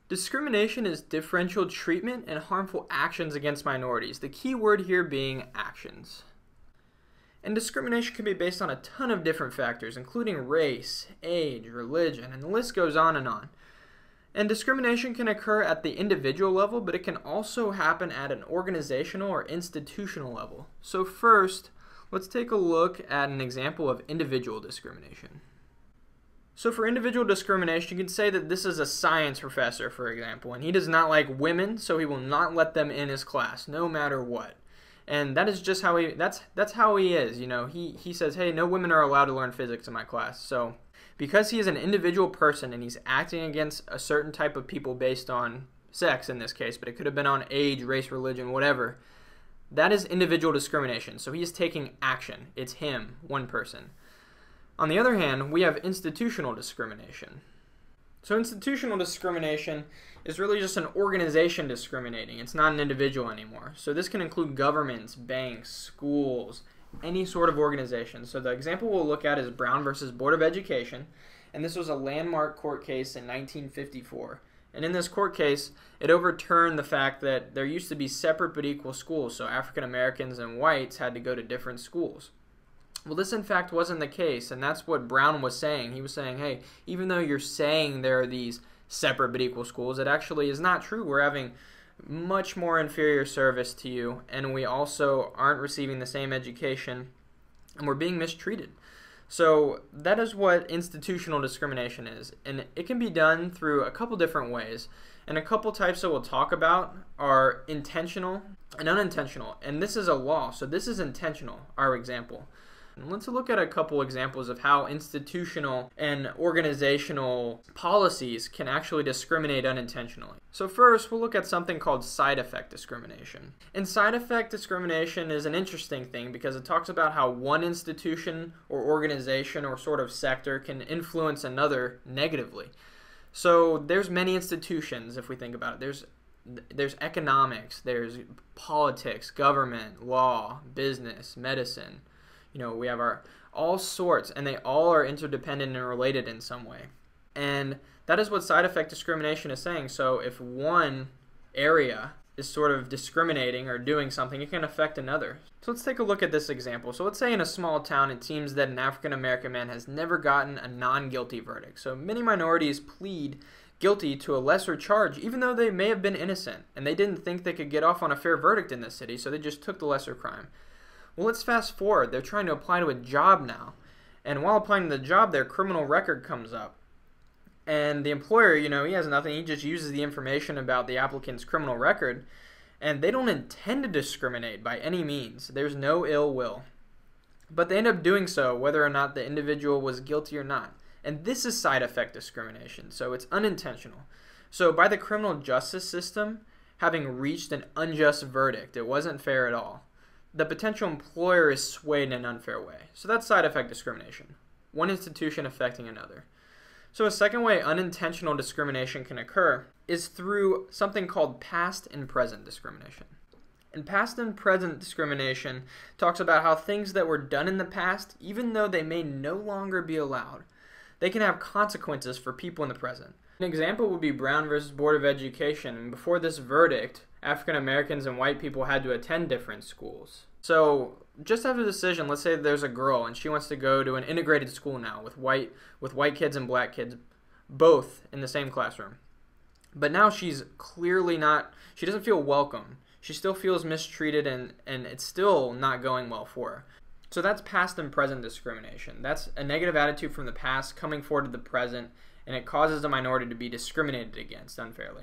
Discrimination is differential treatment and harmful actions against minorities, the key word here being actions. And discrimination can be based on a ton of different factors, including race, age, religion, and the list goes on and on. And discrimination can occur at the individual level, but it can also happen at an organizational or institutional level. So first, let's take a look at an example of individual discrimination. So for individual discrimination, you can say that this is a science professor, for example, and he does not like women, so he will not let them in his class, no matter what. And that is just how that's how he is, you know. He says, hey, no women are allowed to learn physics in my class. So because he is an individual person and he's acting against a certain type of people based on sex in this case, but it could have been on age, race, religion, whatever, that is individual discrimination. So he is taking action. It's him, one person. On the other hand, we have institutional discrimination. So institutional discrimination is really just an organization discriminating. It's not an individual anymore. So this can include governments, banks, schools, any sort of organization. So the example we'll look at is Brown versus Board of Education, and this was a landmark court case in 1954. And in this court case, it overturned the fact that there used to be separate but equal schools, so African Americans and whites had to go to different schools. Well, this in fact wasn't the case, and that's what Brown was saying. He was saying, hey, even though you're saying there are these separate but equal schools, it actually is not true. We're having much more inferior service to you, and we also aren't receiving the same education, and we're being mistreated. So that is what institutional discrimination is, and it can be done through a couple different ways. And a couple types that we'll talk about are intentional and unintentional, and this is a law, so this is intentional, our example. Let's look at a couple examples of how institutional and organizational policies can actually discriminate unintentionally. So first, we'll look at something called side effect discrimination. And side effect discrimination is an interesting thing because it talks about how one institution or organization or sort of sector can influence another negatively. So there's many institutions, if we think about it. There's economics, there's politics, government, law, business, medicine. You know, we have all sorts, and they all are interdependent and related in some way. And that is what side effect discrimination is saying. So if one area is sort of discriminating or doing something, it can affect another. So let's take a look at this example. So let's say in a small town, it seems that an African American man has never gotten a non-guilty verdict. So many minorities plead guilty to a lesser charge, even though they may have been innocent, and they didn't think they could get off on a fair verdict in this city, so they just took the lesser crime. Well, let's fast forward. They're trying to apply to a job now. And while applying to the job, their criminal record comes up. And the employer, you know, he has nothing. He just uses the information about the applicant's criminal record. And they don't intend to discriminate by any means. There's no ill will. But they end up doing so whether or not the individual was guilty or not. And this is side effect discrimination. So it's unintentional. So by the criminal justice system having reached an unjust verdict, it wasn't fair at all, the potential employer is swayed in an unfair way. So that's side effect discrimination. One institution affecting another. So a second way unintentional discrimination can occur is through something called past and present discrimination. And past and present discrimination talks about how things that were done in the past, even though they may no longer be allowed, they can have consequences for people in the present. An example would be Brown versus Board of Education. And before this verdict, African Americans and white people had to attend different schools. So just after the decision, let's say there's a girl and she wants to go to an integrated school now with white kids and black kids both in the same classroom. But now she's clearly not, she doesn't feel welcome. She still feels mistreated and it's still not going well for her. So that's past and present discrimination. That's a negative attitude from the past coming forward to the present, and it causes a minority to be discriminated against unfairly.